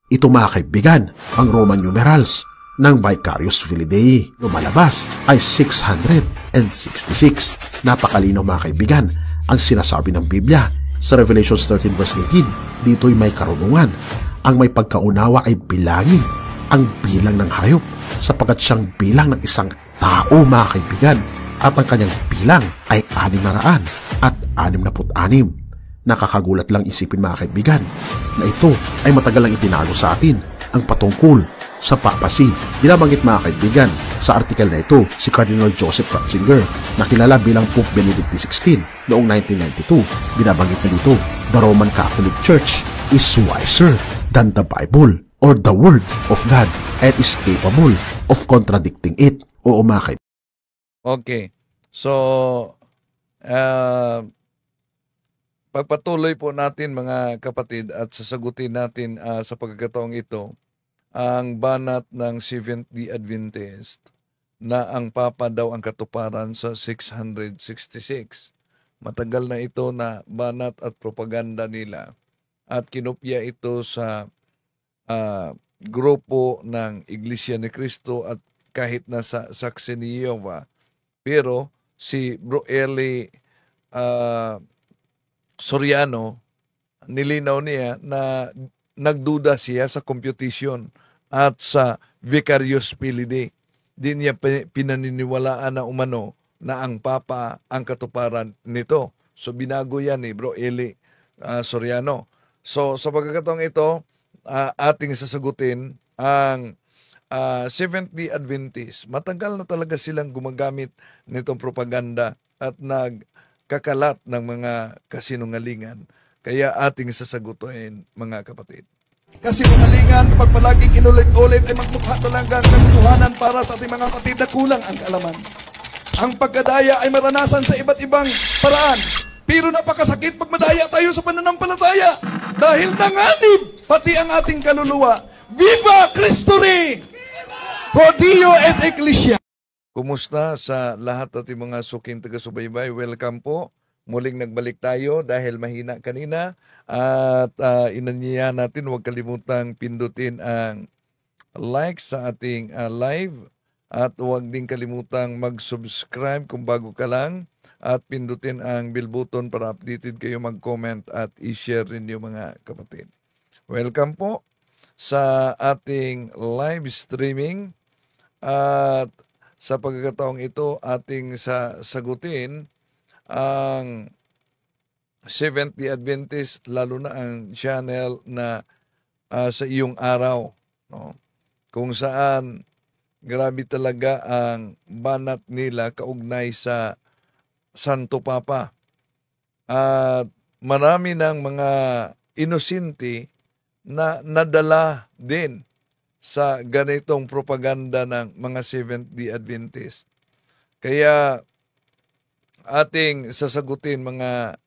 Ito mga kaibigan, ang Roman numerals ng Vicarious Filii Dei lumalabas ay 666. Napakalinaw mga kaibigan ang sinasabi ng Biblia sa Revelation 13 verse 18. Dito'y may karunungan. Ang may pagkaunawa ay bilangin ang bilang ng hayop sapagkat siyang bilang ng isang tao mga kaibigan at ang kanyang bilang ay 666. Nakakagulat lang isipin mga kaibigan na ito ay matagal lang itinago sa atin ang patungkol sa papacy. Binabanggit mga kaibigan sa artikel na ito si Cardinal Joseph Ratzinger na kilala bilang Pope Benedict XVI noong 1992. Binabanggit na dito, the Roman Catholic Church is wiser than the Bible or the Word of God and is capable of contradicting it. Oo mga kaibigan. Okay. So, pagpatuloy po natin mga kapatid at sasagutin natin sa pagkakataong ito ang banat ng Seventh-day Adventist na ang Papa daw ang katuparan sa 666. Matagal na ito na banat at propaganda nila at kinopya ito sa grupo ng Iglesia ni Cristo at kahit na sa Saksi ni Jehovah. Pero si Bro Eli Soriano, nilinaw niya na nagduda siya sa computation at sa Vicarious Filii Dei. Di niya pinaniniwalaan na umano na ang Papa ang katuparan nito. So binago yan ni Bro Eli Soriano. So sa pagkakataong ito, ating sasagutin ang Seventh-day Adventist. Matagal na talaga silang gumagamit nitong propaganda at nagkakalat ng mga kasinungalingan. Kaya ating sasagutin mga kapatid. Kasinungalingan, pag palaging inulit-ulit ay magmukha talagang kaguluhanan para sa ating mga kapatid na kulang ang kaalaman. Ang pagkadaya ay maranasan sa iba't ibang paraan. Pero napakasakit pag madaya tayo sa pananampalataya dahil nanganib pati ang ating kaluluwa. Viva Cristo Rey! Pro Dio et Ecclesia! Kumusta sa lahat ating mga suking taga-subaybay? Welcome po. Muling nagbalik tayo dahil mahina kanina at inanyayahan natin huwag kalimutang pindutin ang like sa ating live at huwag din kalimutang mag-subscribe kung bago ka lang at pindutin ang bell button para updated kayo mag-comment at i-share rin yung mga kapatid. Welcome po sa ating live streaming at sa pagkakataong ito ating sagutin ang Seventh-day Adventist, lalo na ang channel na sa iyong araw, no? Kung saan grabe talaga ang banat nila kaugnay sa Santo Papa. At marami ng mga inosente na nadala din sa ganitong propaganda ng mga Seventh-day Adventist. Kaya ating sasagutin mga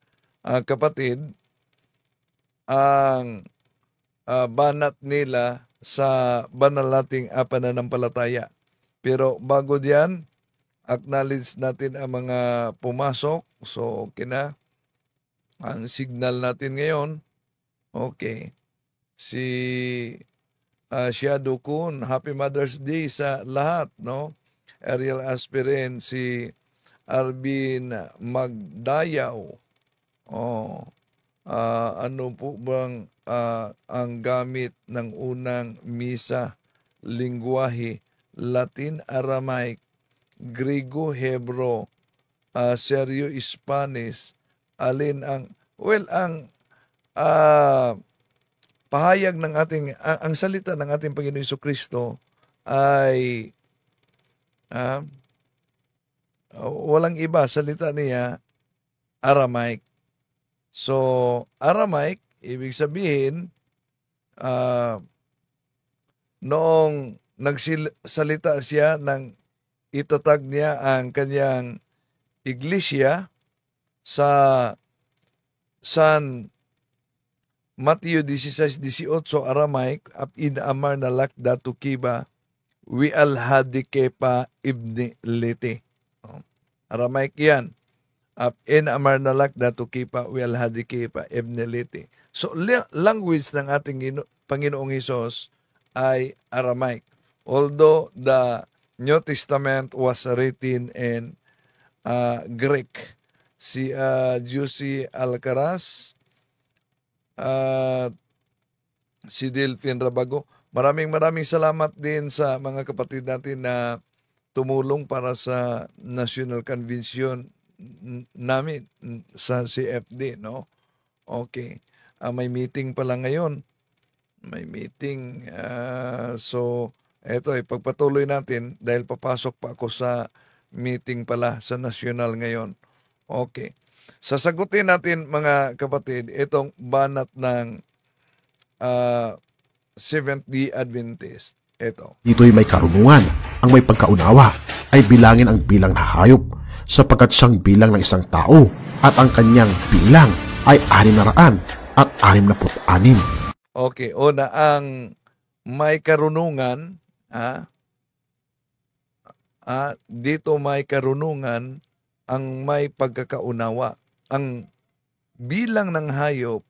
kapatid ang banat nila sa banal nating pananampalataya. Pero bago diyan, acknowledge natin ang mga pumasok. So okay na. Ang signal natin ngayon, okay. Si Shadow Kun, Happy Mother's Day sa lahat, no? Ariel Aspirin, si Arvin Magdayaw. Ano po bang ang gamit ng unang misa? Lingwahe, Latin, Aramaic, Griego, Hebro, Seryo, Spanish. Alin ang, ang pahayag ng ating, ang salita ng ating Panginoon Jesucristo ay walang iba, salita niya Aramaic. So, Aramaic, ibig sabihin, noong nagsalita siya ng itatag niya ang kanyang iglesia sa San Matthew 16:18 Aramaic, in amar na lakda tukiba, wi alhadikepa ibni liti. Aramaic yan. In amar na lakda tukipa, wi alhadikepa ibni liti. So, language ng ating Panginoong Hesus ay Aramaic. Although the New Testament was written in Greek. Si Jussi Alcaraz at si Delphine Rabago. Maraming salamat din sa mga kapatid natin na tumulong para sa National Convention namin sa CFD, no? Okay. May meeting pala ngayon. May meeting. So, eto, pagpatuloy natin dahil papasok pa ako sa meeting pala sa national ngayon. Okay. Sasagutin natin mga kapatid itong banat ng Seventh-day Adventist. Ito. Dito'y may karunungan. Ang may pagkaunawa ay bilangin ang bilang na hayop sapagkat siyang bilang ng isang tao at ang kanyang bilang ay 666. Okay, una ang may karunungan, dito may karunungan ang may pagkakaunawa. Ang bilang ng hayop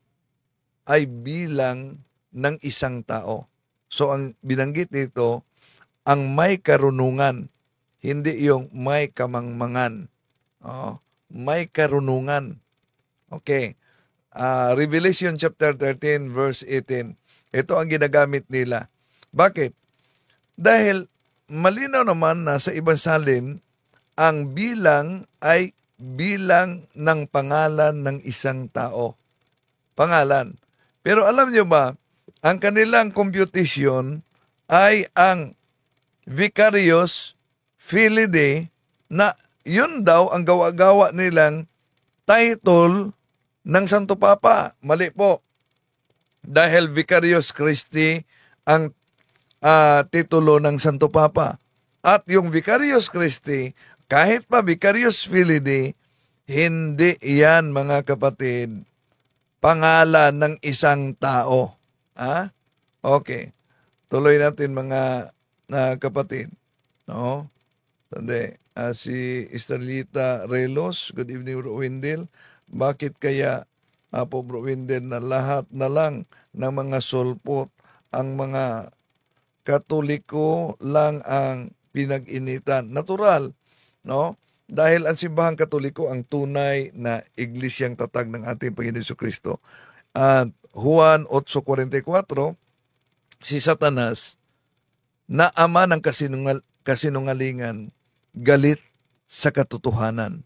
ay bilang ng isang tao. So ang binanggit dito, ang may karunungan, hindi yung may kamangmangan. May karunungan. Okay. Revelation chapter 13 verse 18. Ito ang ginagamit nila. Bakit? Dahil malinaw naman na sa ibang salin, ang bilang ay bilang ng pangalan ng isang tao. Pangalan. Pero alam niyo ba, ang kanilang computation ay ang Vicarious Filidae na yun daw ang gawa-gawa nilang title ng Santo Papa. Mali po. Dahil Vicarious Christi ang titulo ng Santo Papa. At yung Vicarious Christi, kahit pa Vicarious Filidae, hindi yan mga kapatid, pangalan ng isang tao. Okay. Tuloy natin mga kapatid. No? Tanda, si Estrelita Relos, good evening Bro Wendell. Bakit kaya po Bro Wendell na lahat na lang ng mga sulpot ang mga Katoliko lang ang pinag-initan? Natural, no? Dahil ang simbahang Katoliko ang tunay na iglesyang tatag ng ating Panginoon Jesucristo. At Juan 8:44, si Satanas na ama ng kasinungalingan, galit sa katotohanan.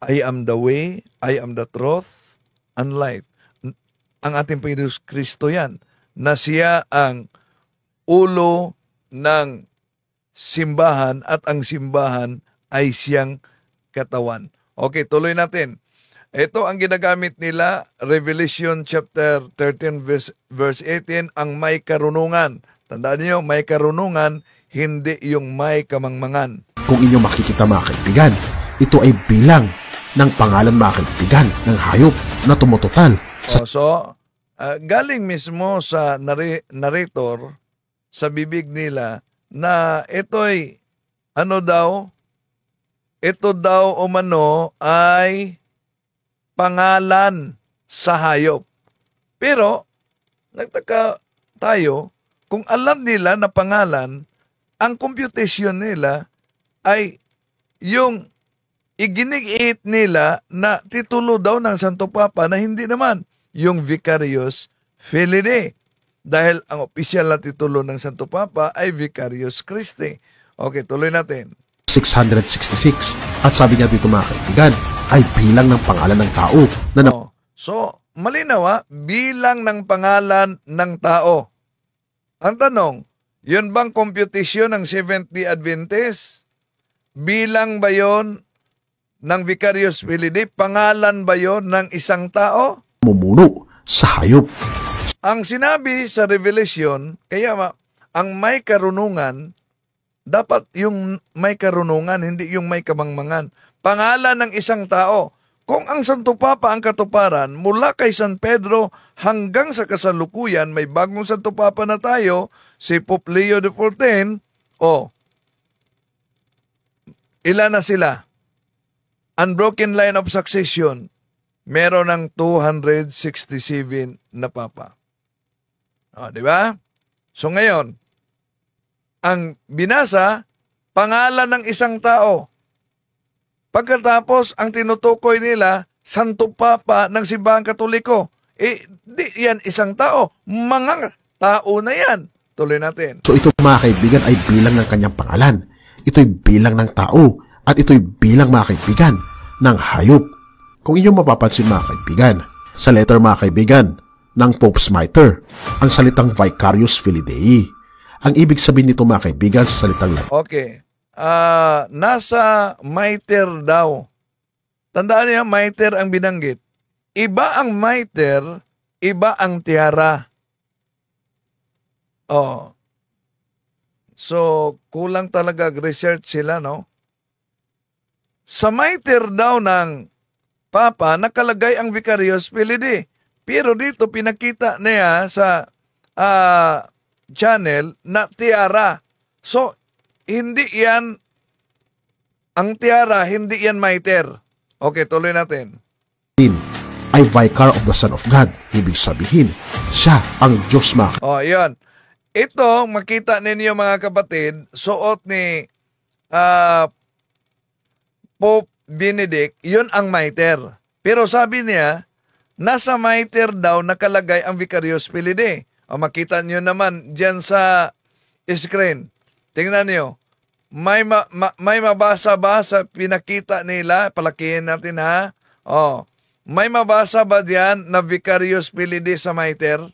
I am the way, I am the truth, and life. Ang ating Panginoon Kristo yan, na siya ang ulo ng simbahan at ang simbahan ay siyang katawan. Okay, tuloy natin. Ito ang ginagamit nila, Revelation chapter 13 verse 18, ang may karunungan. Tandaan niyo, may karunungan, hindi yung may kamangmangan. Kung inyo makikita mga kaibigan, ito ay bilang ng pangalan mga kaibigan ng hayop na tumutotal sa galing mismo sa narrator, sa bibig nila, na ito'y ito daw umano ay pangalan sa hayop. Pero, nagtaka tayo, kung alam nila na pangalan, ang computation nila ay yung iginig-it nila na titulo daw ng Santo Papa na hindi naman yung Vicarious Filidae. Dahil ang opisyal na titulo ng Santo Papa ay Vicarious Christi. Okay, tuloy natin. 666. At sabi niya dito mga kaibigan, ay bilang ng pangalan ng tao. So, malinaw bilang ng pangalan ng tao. Ang tanong, yun bang computation ng Seventh-day Adventist? Bilang ba yon ng Vicarious Filidae? Pangalan ba yon ng isang tao? Mumuno sa hayop. Ang sinabi sa Revelation, kaya ang may karunungan, dapat yung may karunungan, hindi yung may kamangmangan. Pangalan ng isang tao. Kung ang Santo Papa ang katuparan, mula kay San Pedro hanggang sa kasalukuyan, may bagong Santo Papa na tayo, si Pope Leo XIV, ilan na sila? Unbroken line of succession, meron ng 267 na Papa. O, di ba? So ngayon, ang binasa, pangalan ng isang tao. Pagkatapos, ang tinutukoy nila, Santo Papa ng Simbahang Katoliko. Di yan isang tao. Mga tao na yan. Tuloy natin. So ito mga kaibigan ay bilang ng kanyang pangalan. Ito'y bilang ng tao. At ito'y bilang mga kaibigan ng hayop. Kung inyong mapapansin mga kaibigan, sa letter mga kaibigan ng Pope's Mitre, ang salitang Vicarius Filii Dei. Ang ibig sabihin nito mga kaibigan sa salitang Latin. Okay. Nasa mitre daw. Tandaan niya, mitre ang binanggit. Iba ang mitre, iba ang tiara. Oh. So, kulang talaga research sila, no? Sa mitre daw ng Papa, nakalagay ang Vicarius Filii Dei. Pero dito, pinakita niya sa channel na tiara. So, hindi yan, ang tiara, hindi yan mitre. Okay, tuloy natin. Ay Vicar of the Son of God. Ibig sabihin, siya ang Diyos mga Oh, yun. Ito, makita ninyo mga kapatid, suot ni Pope Benedict, yun ang mitre. Pero sabi niya, nasa mitre daw nakalagay ang Vicarius Filii Dei. O makita nyo naman dyan sa screen. Tingnan nyo. May mabasa ba sa pinakita nila? Palakihin natin ha. Oh. May mabasa ba diyan na Vicarius Filii Dei sa mitre?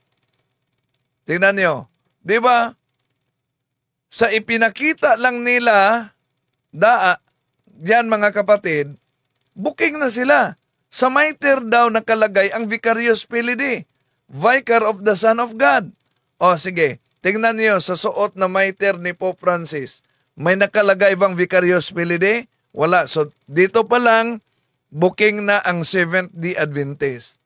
Tingnan nyo. Di ba? Sa ipinakita lang nila, diyan mga kapatid, booking na sila. Sa mitre daw nakalagay ang Vicarius Filii Dei, Vicar of the Son of God. O sige, tingnan niyo sa suot na mitre ni Pope Francis. May nakalagay bang Vicarius Filii Dei? Wala. So dito pa lang, booking na ang Seventh-day Adventist.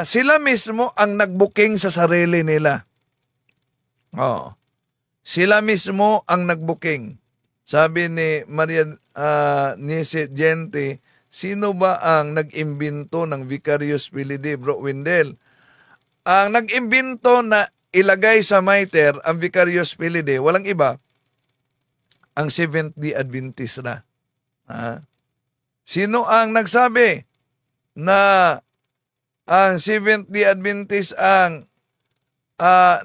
Sila mismo ang nagbooking sa sarili nila. Oh. Sila mismo ang nagbooking. Sabi ni Maria Nise Gente, sino ba ang nag-imbento ng Vicarius Filii Dei, Bro Wendell? Ang nag-imbento na ilagay sa mitre ang Vicarius Filii Dei, walang iba, ang Seventh-day Adventist na. Sino ang nagsabi na ang Seventh-day Adventist ang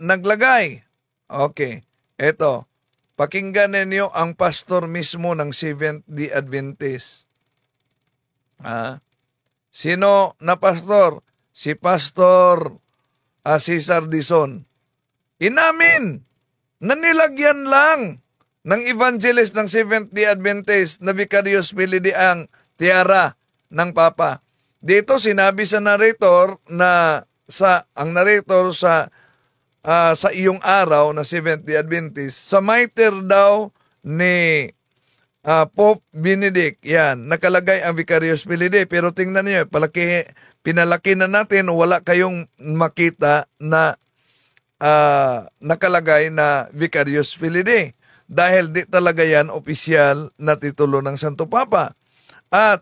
naglagay? Okay, eto. Pakinggan ninyo ang pastor mismo ng Seventh-day Adventist. Sino na pastor? Si Pastor Cesar Dizon. Inamin na nilagyan lang ng evangelist ng Seventh-day Adventist na Vicarius Filii Dei ang tiara ng Papa. Dito sinabi sa narrator na ang narrator sa iyong araw na Seventh-day Adventist, sa mitre daw ni Pope Benedict, yan, nakalagay ang Vicarius Filii Dei. Pero tingnan niyo, pinalaki na natin, wala kayong makita na nakalagay na Vicarius Filii Dei. Dahil di talaga yan opisyal na titulo ng Santo Papa. At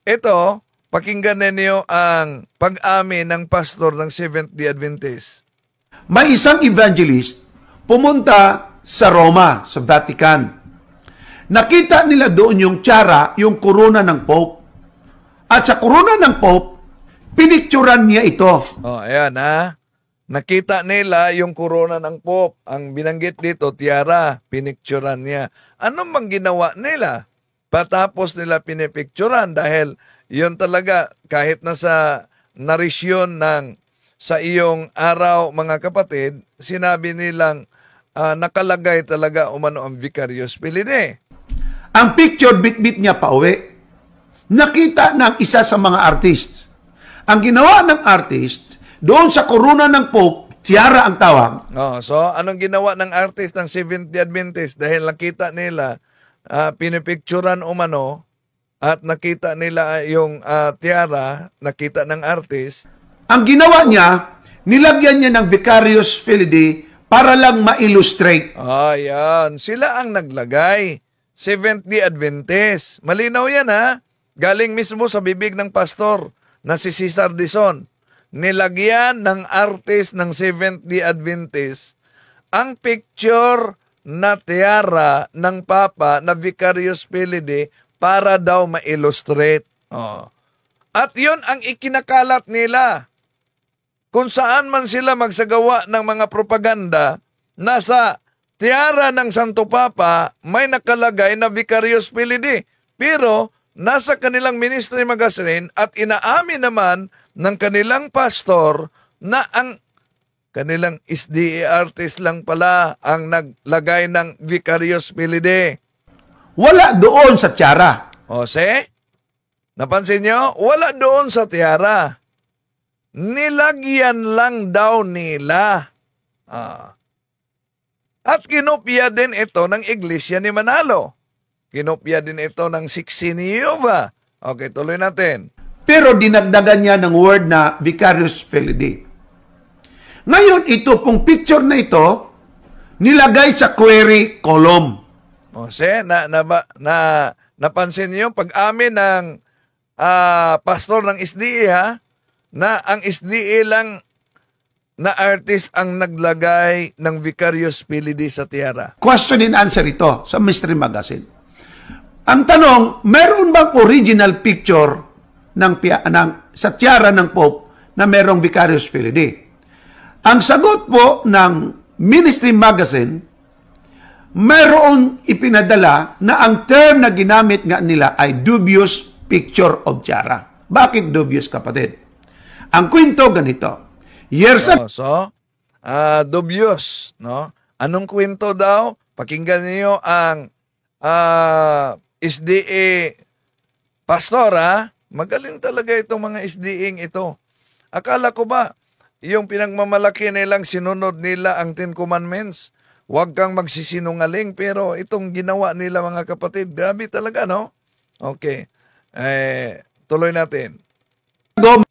ito, pakinggan ninyo ang pag-amin ng pastor ng Seventh-day Adventist. May isang evangelist pumunta sa Roma, sa Vatican. Nakita nila doon yung tiara, yung korona ng Pope. At sa korona ng Pope, pinicturan niya ito. Oh, ayan ha. Nakita nila yung korona ng Pope. Ang binanggit dito, tiara, pinicturan niya. Ano bang ginawa nila? Patapos nila pinipicturan dahil yun talaga, kahit na sa narisyon sa iyong araw, mga kapatid, sinabi nilang nakalagay talaga umano ang Vicarius Filii Dei. Ang picture, bit-bit niya pa uwi. Nakita ng isa sa mga artists. Ang ginawa ng artist, doon sa korona ng Pope, tiara ang tawag. So, anong ginawa ng artist ng Seventh-day Adventist? Dahil nakita nila, pinipicturan umano, at nakita nila yung tiara, nakita ng artist. Ang ginawa niya, nilagyan niya ng Vicarius Filii Dei para lang ma-illustrate. Ayan, sila ang naglagay. Seventh-day Adventist. Malinaw yan ha. Galing mismo sa bibig ng pastor na si Cesar Dizon. nilagyan ng artist ng Seventh-day Adventist ang picture na tiara ng Papa na Vicarious Filii para daw ma-illustrate. Oh. At yun ang ikinakalat nila. Kung saan man sila magsagawa ng mga propaganda, nasa tiara ng Santo Papa may nakalagay na Vicarious Filii. Pero nasa kanilang ministry magazine at inaamin naman ng kanilang pastor na ang kanilang SDA artist lang pala ang naglagay ng Vicarious Filii. Wala doon sa tiara. O, napansin nyo? Wala doon sa tiara. Nilagyan lang daw nila. At kinopya din ito ng Iglesia ni Manalo. Kinopya din ito ng Siksi ni Jehovah. Okay, tuloy natin. Pero dinagdagan niya ng word na Vicarious Filii. Ngayon, ito pong picture na ito, nilagay sa query column. O, napansin niyo pag-amin ng pastor ng SDA na ang SDA lang na artist ang naglagay ng Vicarious Filii sa tiara. Question and answer ito sa Mystery Magazine. Ang tanong, meron bang original picture sa tiara ng Pope na merong Vicarious Filii? Ang sagot po ng Ministry Magazine, meron ipinadala na ang term na ginamit nga nila ay dubious picture of tiara. Bakit dubious, kapatid? Ang kwento ganito. Years ago, dubious, no? Anong kwento daw? Pakinggan niyo ang SDA pastor, Magaling talaga itong mga SDA ito. Akala ko ba, yung pinagmamalaki nilang sinunod nila ang Ten Commandments, huwag kang magsisinungaling, pero itong ginawa nila mga kapatid, grabe talaga, no? Okay. Tuloy natin.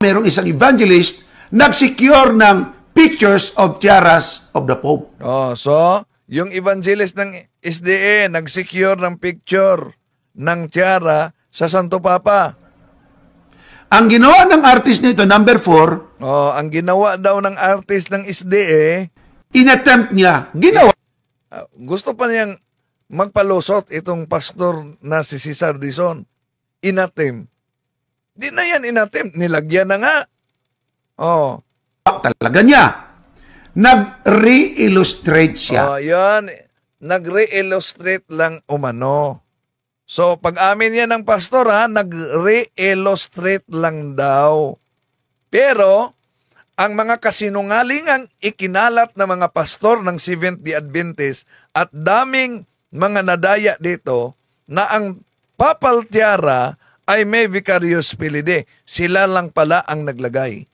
Merong isang evangelist nag-secure ng pictures of tiaras of the Pope. So, yung evangelist ng SDA nag-secure ng picture ng tiara sa Santo Papa. Ang ginawa ng artist nito, number 4, ang ginawa daw ng artist ng SDA, inattempt niya, ginawa. Gusto pa niyang magpalusot itong pastor na si Cesar Dizon. Inattempt. Di na yan inattempt, nilagyan na nga. Talaga niya. Nag-re-illustrate siya. Yan. Nag-re-illustrate lang umano. So, pag-amin niya ng pastor, nag-re-illustrate lang daw. Pero, ang mga kasinungalingang ikinalat na mga pastor ng Seventh-day Adventist at daming mga nadaya dito na ang papal tiara ay may Vicarious Filii. Sila lang pala ang naglagay.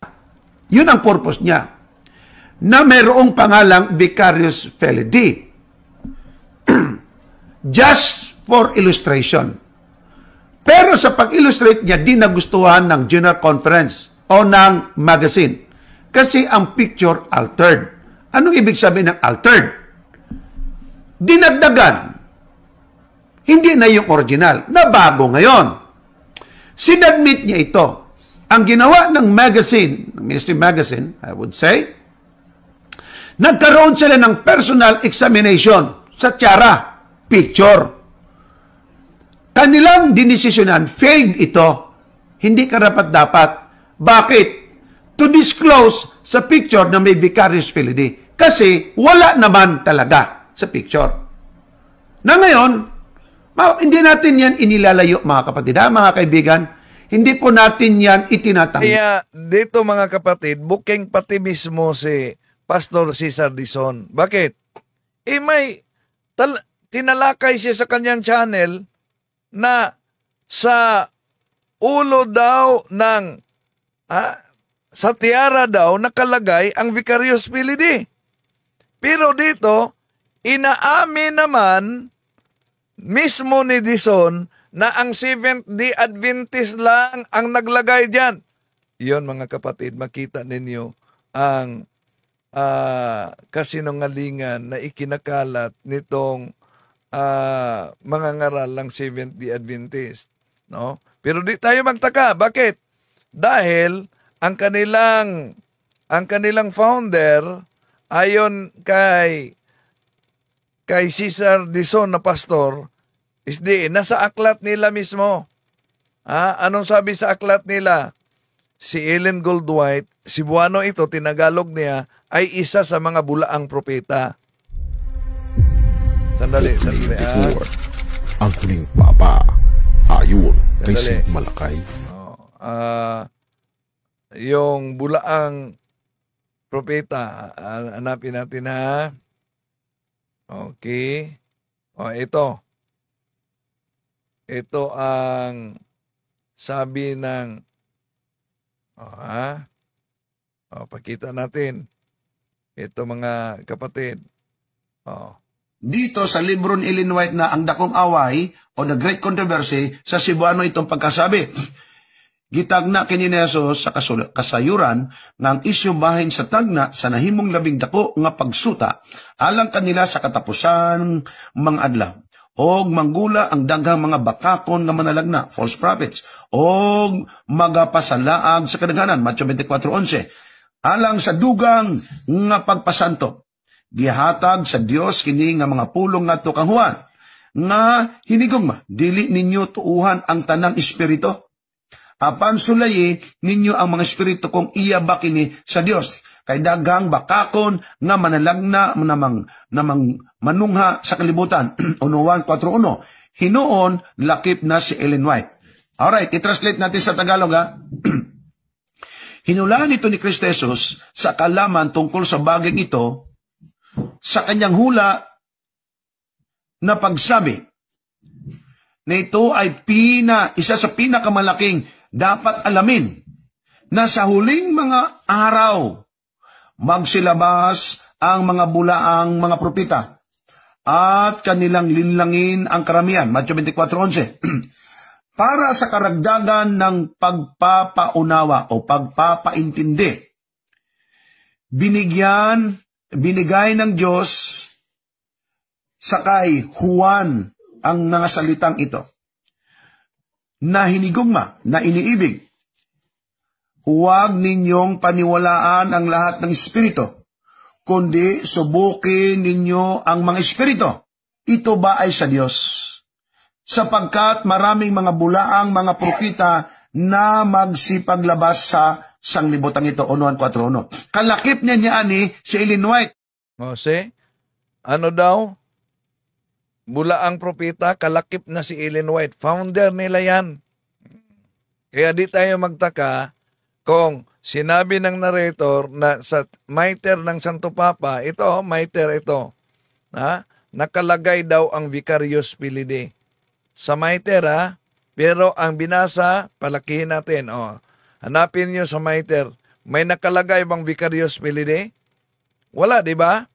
Yun ang purpose niya. Na mayroong pangalang Vicarious Filii. Just for illustration. Pero sa pag-illustrate niya, di nagustuhan ng General Conference o ng magazine. Kasi ang picture altered. Anong ibig sabihin ng altered? Dinagdagan. Hindi na yung original. Nabago ngayon. Sinadmit niya ito. Ang ginawa ng magazine, ng Ministry Magazine, I would say, nagkaroon sila ng personal examination sa tiara, picture. Kanilang dinesisyonan, failed ito. Hindi karapat-dapat. Bakit? To disclose sa picture na may Vicarious Filii. Kasi wala naman talaga sa picture. Na ngayon, hindi natin yan inilalayo, mga kapatid, mga kaibigan. Hindi po natin yan itinatanggi. Kaya dito, mga kapatid, booking pati mismo si Pastor Cesar Dizon. Bakit? May tinalakay siya sa kanyang channel na sa ulo daw ng sa tiara daw nakalagay ang Vicarious Filii. Pero dito, inaamin naman mismo ni Dizon na ang Seventh-day Adventist lang ang naglagay diyan. Iyon, mga kapatid, makita ninyo ang kasinungalingan na ikinakalat nitong mga ngaral ng Seventh-day Adventist, no? Pero di tayo magtaka. Bakit? Dahil ang kanilang founder ayon kay Cesar Dizon na pastor nasa aklat nila mismo. Anong sabi sa aklat nila? Si Ellen Goldwhite, Cebuano ito, tinagalog niya, ay isa sa mga bulaang propeta. Sandali. 24, ang huling papa, ayon kay Sandali. St. Malakay. Yung bulaang propeta, hanapin natin ha. Okay. Ito. Ito ang sabi ng pakita natin. Ito mga kapatid. Dito sa libro ni Ellen White na Ang Dakong Away o The Great Controversy, sa Cebuano itong pagkasabi. Gitagna kini ni Jesus sa kasayuran nga ang isyu bahin sa tagna sa nahimong labing dako nga pagsuta alang kanila sa katapusan mga adlaw. Og manggula ang daghang mga bakakon nga manalagna, false prophets, og magapasalaag sa kadaghanan, Matthew 24:11. Alang sa dugang nga pagpasanto, gihatag sa Dios kini nga mga pulong ngadto kang Juan, nga hinigugma dili ninyo tuuhan ang tanang espiritu. Apan sulayi ninyo ang mga espiritu kung iya ba kini sa Dios. Kay daghang bakakon nga manalagna namang manungha sa kalibutan. Uno 1:4-1. Hinuon lakip na si Ellen White. Alright, i-translate natin sa Tagalog ha. Hinulaan ito ni Kristo Jesus sa kalaman tungkol sa bagay ito sa kanyang hula na pagsabi na ito ay isa sa pinakamalaking dapat alamin na sa huling mga araw magsilabas ang mga bulaang mga propeta at kanilang linlangin ang karamihan, Matthew 24:11. Para sa karagdagan ng pagpapaunawa o pagpapaintindi, binigay ng Diyos sa kay Juan ang mga salitang ito na hinigugma, na iniibig. Huwag ninyong paniwalaan ang lahat ng espiritu, kundi subukin ninyo ang mga espiritu. Ito ba ay sa Diyos? Sapagkat maraming mga bulaang mga propita na magsipaglabas sa sanglibutan ito. 1:4. Kalakip niya ani si Ellen White. Ano daw? Bulaang propeta, kalakip na si Ellen White. Founder nila yan. Kaya di tayo magtaka kung sinabi ng narrator na sa mitre ng Santo Papa, mitre ito, nakalagay daw ang Vicarius Filii. Sa mitre pero ang binasa, palakihin natin. Hanapin nyo sa mitre. May nakalagay bang Vicarius Filii? Wala, di ba?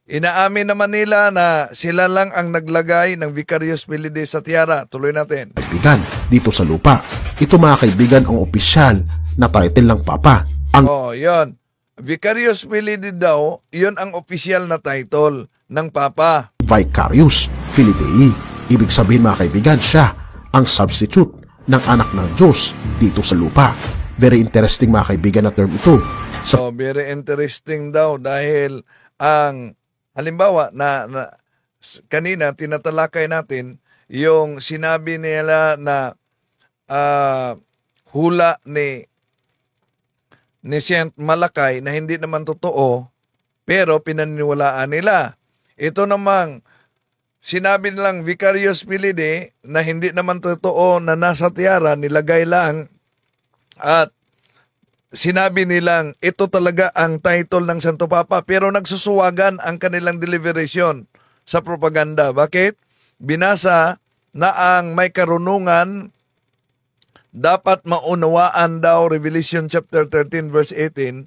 Inaamin naman nila na sila lang ang naglagay ng Vicarius Filii sa tiara. Tuloy natin. Kaibigan, dito sa lupa. Ito mga kaibigan ang opisyal na title ng Papa. Yon. Vicarius Filii daw, yon ang opisyal na title ng Papa. Vicarius Filii. Ibig sabihin mga kaibigan, siya ang substitute ng anak ng Diyos dito sa lupa. Very interesting mga kaibigan na term ito. Very interesting daw dahil ang halimbawa na kanina tinatalakay natin yung sinabi nila na hula ni St. Malakay na hindi naman totoo pero pinaniniwalaan nila. Ito namang sinabi nilang Vicarius Filii na hindi naman totoo na nasa tiara, nilagay lang at sinabi nilang ito talaga ang title ng Santo Papa pero nagsusuwagan ang kanilang deliberation sa propaganda. Bakit? Binasa na ang may karunungan dapat maunawaan daw Revelation chapter 13 verse 18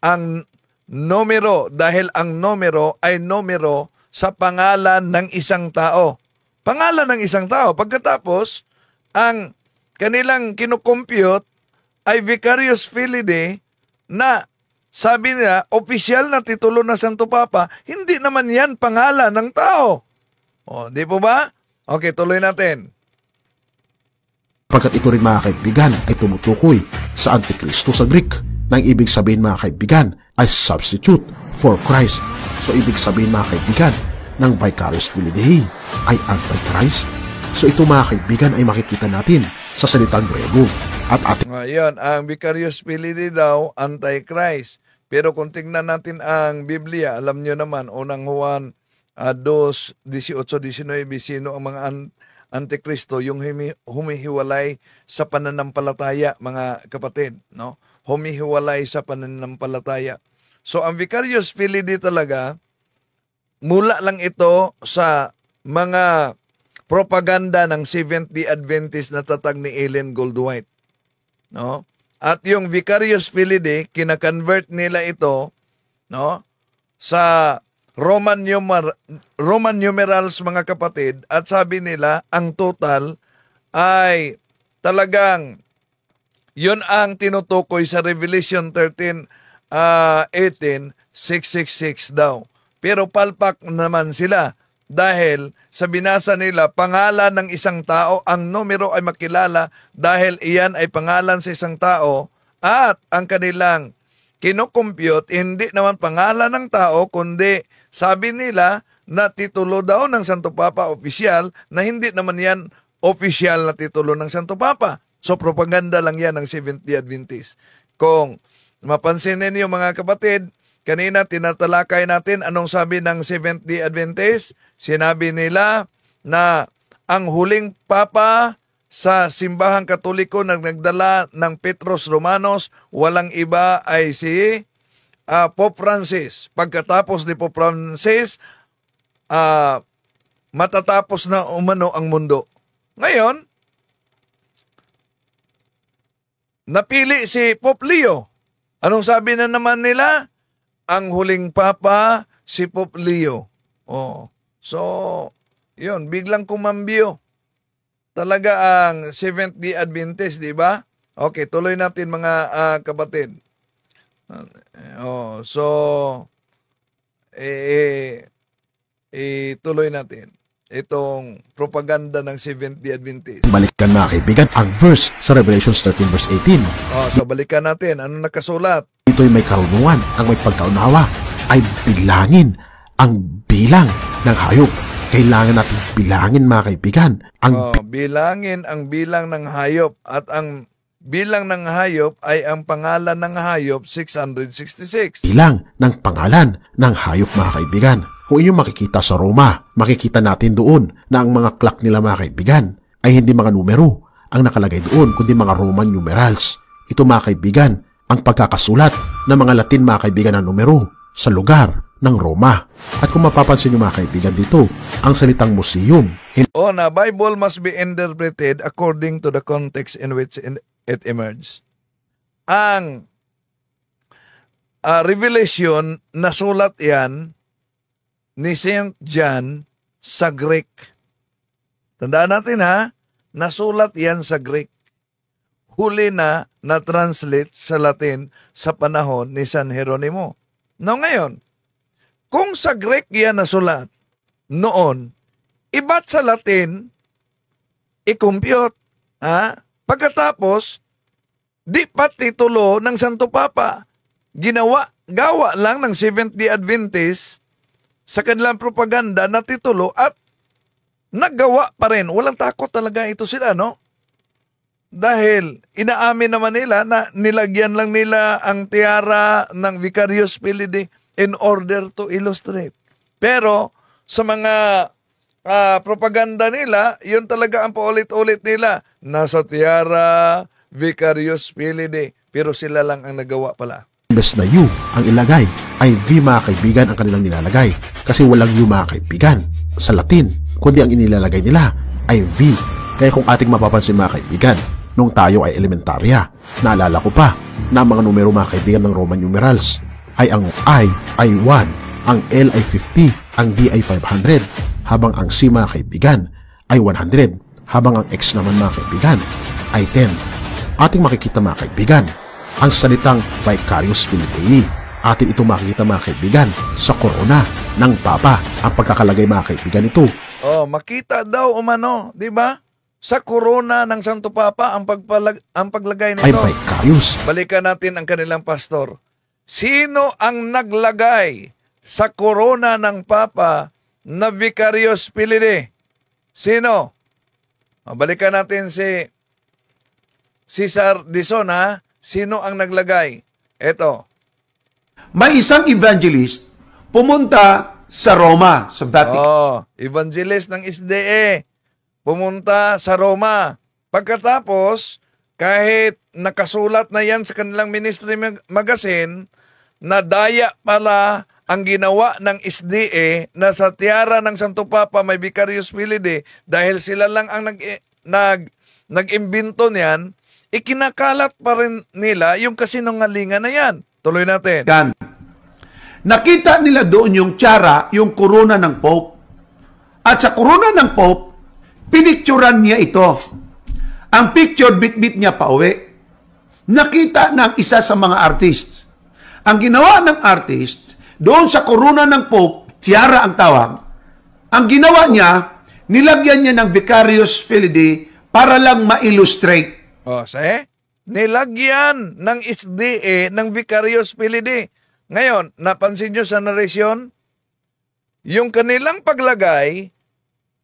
ang numero dahil ang numero ay numero sa pangalan ng isang tao. Pangalan ng isang tao. Pagkatapos, ang kanilang kinukompute ay Vicarius Filii na sabi nila, opisyal na titulo na Santo Papa, hindi naman yan pangalan ng tao. Di po ba? Okay, tuloy natin. Pagkat ito rin mga kaibigan ay tumutukoy sa Antikristo sa Greek, nang ibig sabihin mga kaibigan ay substitute for Christ. So ibig sabihin mga kaibigan ng vicarious filii ay Antichrist. So ito mga kaibigan ay makikita natin sa salitang Grego. At ating Ngayon, ang vicarious filii daw, Antichrist. Pero kung tingnan natin ang Biblia, alam nyo naman, unang Juan 2:18-19, sino ang mga Antikristo? Yung humihiwalay sa pananampalataya, mga kapatid, no? Humihiwalay sa pananampalataya. So ang vicarious filii talaga, mula lang ito sa mga propaganda ng Seventh-day Adventist na tatag ni Ellen Goldwhite, no? At yung vicarious filii, kina-convert nila ito, no, sa Roman numerals, mga kapatid, at sabi nila ang total ay talagang yun ang tinutukoy sa Revelation 13:18, 666 daw. Pero palpak naman sila dahil sa binasa nila, pangalan ng isang tao, ang numero ay makilala dahil iyan ay pangalan sa isang tao, at ang kanilang kinukompute, hindi naman pangalan ng tao, kundi sabi nila na titulo daw ng Santo Papa opisyal, na hindi naman yan opisyal na titulo ng Santo Papa. So propaganda lang yan ng Seventh-day Adventist. Kung mapansin ninyo mga kapatid, kanina tinatalakay natin anong sabi ng Seventh-day Adventist. Sinabi nila na ang huling papa sa simbahang katoliko na nagdala ng Petros Romanos, walang iba ay si Pope Francis. Pagkatapos ni Pope Francis, matatapos na umano ang mundo. Ngayon, napili si Pope Leo. Anong sabi na naman nila? Ang huling papa, si Pope Leo. Oh. So, yun, biglang kumambyo. Talaga ang Seventh-day Adventist, di ba? Okay, tuloy natin mga kapatid. So, tuloy natin itong propaganda ng Seventh-day Adventist. balikan mga kaibigan ang verse sa Revelation 13 verse 18. So, balikan natin. Ano nakasulat? Ito'y may karunungan, ang may pagkaunawa ay bilangin ang bilang ng hayop. Kailangan natin bilangin mga kaibigan. Bilangin ang bilang ng hayop, at ang bilang ng hayop ay ang pangalan ng hayop, 666. Bilang ng pangalan ng hayop mga kaibigan. Kung inyong makikita sa Roma, makikita natin doon na ang mga clock nila mga kaibigan ay hindi mga numero ang nakalagay doon, kundi mga Roman numerals. Ito mga kaibigan, ang pagkakasulat ng mga Latin mga kaibigan ng numero sa lugar ng Roma. At kung mapapansin nyo mga kaibigan dito, ang salitang museum. Na Bible must be interpreted according to the context in which it emerged. Ang Revelation, nasulat yan ni St. John sa Greek. Tandaan natin ha, nasulat yan sa Greek. Huli na translate sa Latin sa panahon ni San Jeronimo. No, ngayon, kung sa Greek yan nasulat noon, iba't sa Latin, i-compute. Pagkatapos, di pa titulo ng Santo Papa. Gawa lang ng Seventh-day Adventist sa kanilang propaganda na titulo, at naggawa pa rin. Walang takot talaga ito sila, no? Dahil inaamin naman nila na nilagyan lang nila ang tiara ng vicarious filii in order to illustrate. Pero sa mga propaganda nila, yun talaga ang paulit-ulit nila. Nasa tiara, vicarious filii, pero sila lang ang nagawa pala. Imbes na U ang ilagay, ay V mga kaibigan ang kanilang nilalagay. Kasi walang U mga kaibigan sa Latin, kundi ang inilalagay nila ay V. Kaya kung ating mapapansin mga kaibigan, nung tayo ay elementarya, naalala ko pa na mga numero mga kaibigan ng Roman numerals ay ang I ay 1, ang L ay 50, ang D ay 500, habang ang C mga kaibigan ay 100, habang ang X naman mga kaibigan ay 10. Ating makikita mga kaibigan ang salitang vicarious filii. Atin ito makikita mga kaibigan sa korona ng Papa. Ang pagkakalagay mga kaibigan ito. Makita daw umano, di ba? sa korona ng Santo Papa ang paglagay Ayon nito. kay Caius, Balikan natin ang kanilang pastor. Sino ang naglagay sa korona ng Papa na Vicarius Filii? Sino? Balikan natin si Cesar Dizon, ha? Sino ang naglagay? Ito. May isang evangelist pumunta sa Roma, sa Vatican. Evangelist ng SDA. Pumunta sa Roma. Pagkatapos, kahit nakasulat na yan sa kanilang ministry magazine, na daya pala ang ginawa ng SDA na sa tiara ng Santo Papa may Vicarius Filii dahil sila lang ang nag-imbento niyan, ikinakalat pa rin nila yung kasinungalingan na yan. Tuloy natin. Nakita nila doon yung tiara, yung korona ng Pope. At sa korona ng Pope, pinicturan niya ito. Ang picture, bit-bit niya pa uwi. Nakita ng isa sa mga artists. Ang ginawa ng artist, doon sa korona ng Pope, tiara ang tawag, ang ginawa niya, nilagyan niya ng Vicarius Filii para lang ma-illustrate. Nilagyan ng SDA ng Vicarius Filii. Ngayon, napansin nyo sa narasyon, yung kanilang paglagay,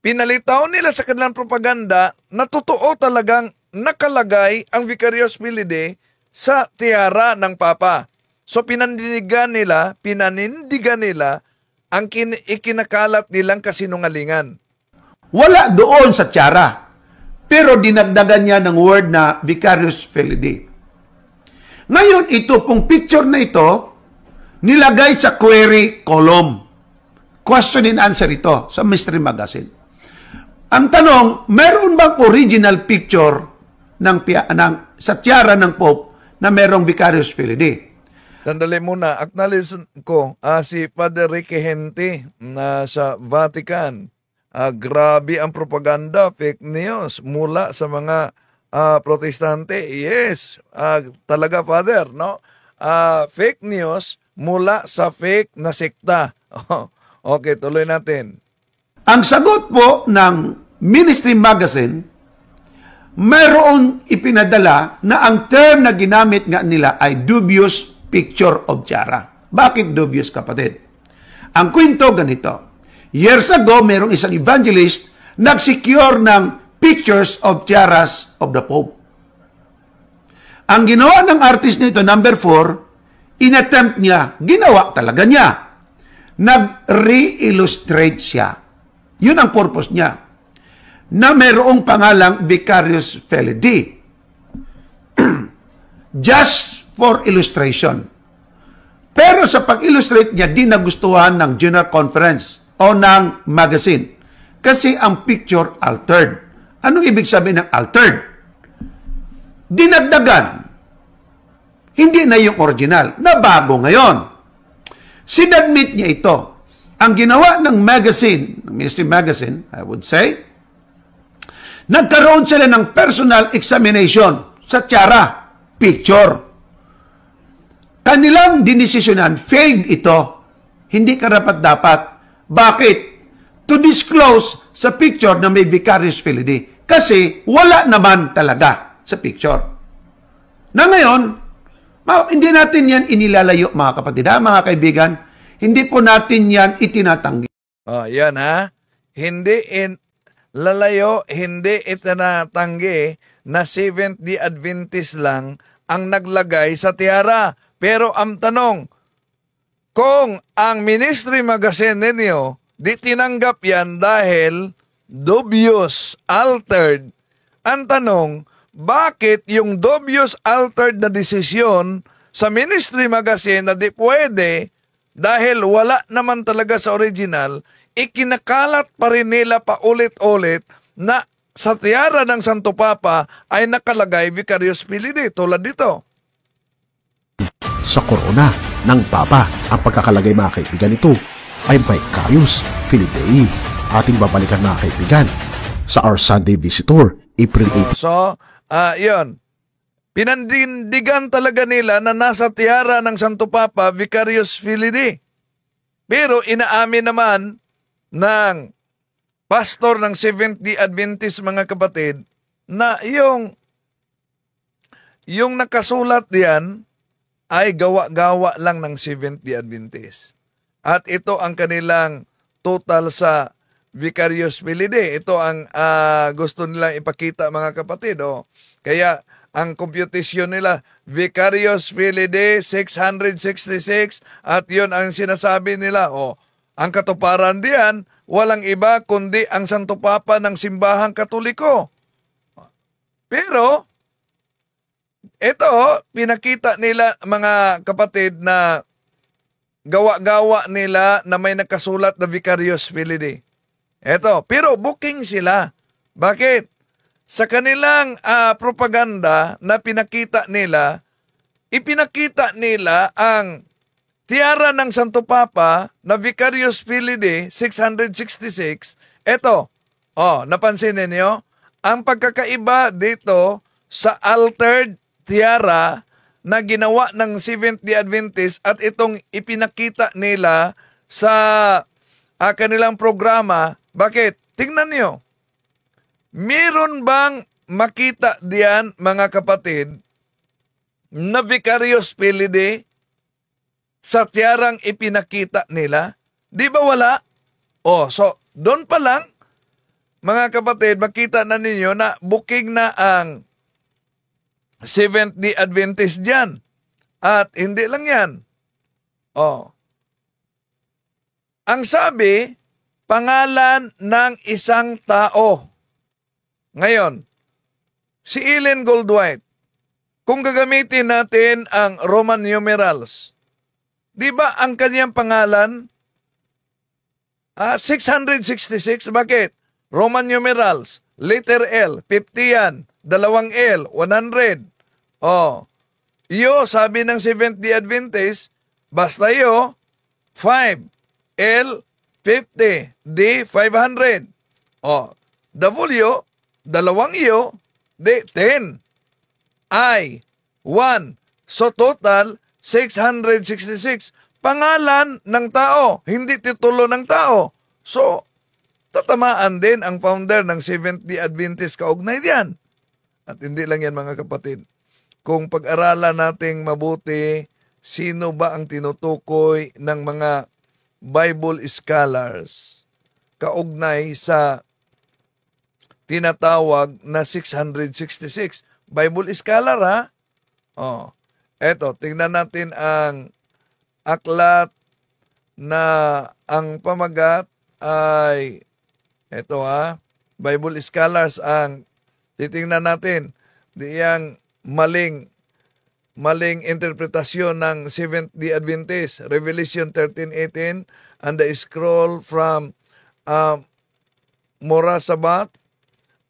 pinalitaw nila sa kanilang propaganda na totoo talagang nakalagay ang Vicarius Filii sa tiara ng Papa. So pinanindigan nila ang ikinakalat nilang kasinungalingan. Wala doon sa tiara. Pero dinagdagan niya ng word na Vicarius Filii. Ngayon, ito pong picture na ito, nilagay sa query column. Question and answer ito sa Mystery Magazine. Ang tanong, meron bang original picture sa tiara ng Pope na merong Vicarius Filii? Sandali muna, acknowledge ko si Father Ricky Hente na sa Vatican. Grabe ang propaganda, fake news mula sa mga protestante. Yes, talaga Father, no? Fake news mula sa fake na sekta. Okay, tuloy natin. Ang sagot po ng Ministry Magazine, mayroon ipinadala na ang term na ginamit nga nila ay dubious picture of tiara. Bakit dubious, kapatid? Ang kwento ganito. Years ago, mayroong isang evangelist nag-secure ng pictures of tiaras of the Pope. Ang ginawa ng artist nito, number 4, inattempt niya, ginawa talaga niya. Nag-re-illustrate siya. Yun ang purpose niya. Na mayroong pangalang Vicarius Filii. Just for illustration. Pero sa pag-illustrate niya, di nagustuhan ng General Conference o ng magazine. Kasi ang picture altered. Anong ibig sabihin ng altered? Dinagdagan. Hindi na yung original. Nabago ngayon. Sinadmit niya ito. Ang ginawa ng magazine, ng Ministry Magazine, I would say, nagkaroon sila ng personal examination sa tiara, picture. Kanilang dinesisyonan, failed ito. Hindi karapat-dapat. Bakit? To disclose sa picture na may Vicarius Filii. Kasi wala naman talaga sa picture. Na ngayon, hindi natin yan inilalayo, mga kapatid, mga kaibigan. Hindi po natin yan itinatanggi. Yan ha. Lalayo, hindi itinatanggi na Seventh-day Adventist lang ang naglagay sa tiara. Pero ang tanong, kung ang Ministry Magazine ninyo, di tinanggap yan dahil dubious, altered, ang tanong, bakit yung dubious, altered na desisyon sa Ministry Magazine na di pwede dahil wala naman talaga sa original, ikinakalat pa rin nila paulit-ulit na sa tiara ng Santo Papa ay nakalagay Vicarius Filii tulad dito. Sa korona ng Papa, ang pagkakalagay, mga kaibigan, nito ay kay Caius Filii. Ating babalikan, mga kaibigan, sa Our Sunday Visitor, April 8. So, yun. Pinandindigan talaga nila na nasa tiara ng Santo Papa, Vicarius Filii. Pero inaamin naman ng pastor ng Seventh-day Adventist, mga kapatid, na yung nakasulat diyan ay gawa-gawa lang ng Seventh-day Adventist. At ito ang kanilang total sa Vicarious Filidae. Ito ang gusto nilang ipakita, mga kapatid. Kaya ang computation nila, Vicarious Filidae 666, at yun ang sinasabi nila. Ang katuparan diyan, walang iba kundi ang Santo Papa ng Simbahang Katoliko. Pero, ito, pinakita nila, mga kapatid, na gawa-gawa nila na may nakasulat na Vicarious Filidae. Ito, pero booking sila. Bakit? Sa kanilang propaganda na pinakita nila, ipinakita nila ang tiara ng Santo Papa na Vicarious Filidae 666. Ito, napansin ninyo? Ang pagkakaiba dito sa altered tiara na ginawa ng Seventh-day Adventist at itong ipinakita nila sa kanilang programa. Bakit? Tingnan niyo. Meron bang makita diyan, mga kapatid, na Vicarious Filidae sa tiarang ipinakita nila? Di ba wala? So, doon pa lang, mga kapatid, makita na ninyo na booking na ang Seventh-day Adventist diyan. At hindi lang yan. Ang sabi, pangalan ng isang tao. Ngayon, si Ellen Goldwhite, kung gagamitin natin ang Roman numerals, di ba ang kanyang pangalan 666? Bakit? Roman numerals, letter L, 50 yan, 2 L, 100. Sabi ng Seventh-day Adventist, basta 5, L, 50, D, 500. W, 2 D, 10. I, 1. So total, 666. Pangalan ng tao, hindi titulo ng tao. So, tatamaan din ang founder ng Seventh-day Adventist kaugnay diyan. At hindi lang yan, mga kapatid. Kung pag-aralan nating mabuti, sino ba ang tinutukoy ng mga Bible scholars kaugnay sa tinatawag na 666. Bible scholar, ha? Eto, tingnan natin ang aklat na ang pamagat ay eto, ha? Bible scholars ang titingnan natin. Diyang maling interpretasyon ng Seventh-day Adventist. Revelation 13:18, and the scroll from Morasabat.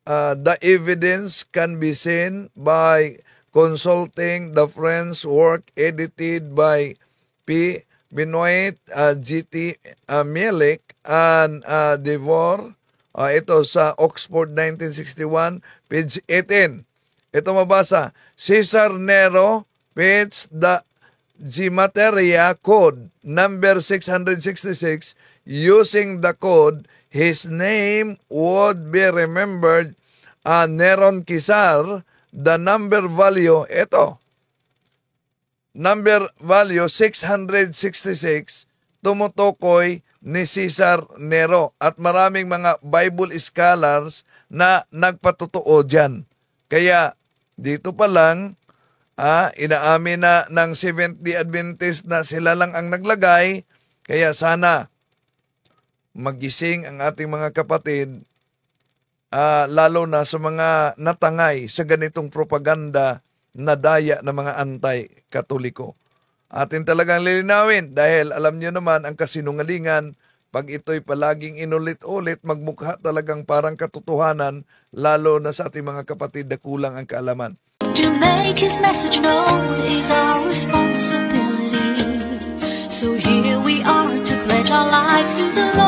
The evidence can be seen by consulting the French work edited by P. Benoit, G.T. Mielik, and Devor. Ito sa Oxford 1961, page 18. Ito mabasa, Cesar Nero, page the Gemateria Code, number 666, using the code, his name would be remembered, Neron Kisar, the number value, ito, number value 666, tumutukoy ni Cesar Nero. At maraming mga Bible scholars na nagpatotoo dyan. Kaya, dito pa lang, inaamin na ng Seventh-day Adventist na sila lang ang naglagay. Kaya sana, magising ang ating mga kapatid, lalo na sa mga natangay sa ganitong propaganda na daya ng mga anti-katoliko. Atin talagang lilinawin dahil alam nyo naman ang kasinungalingan, pag ito'y palaging inulit-ulit, magmukha talagang parang katotohanan, lalo na sa ating mga kapatid na kulang ang kaalaman. To make his message known is our responsibility. So here we are to pledge our lives to the Lord.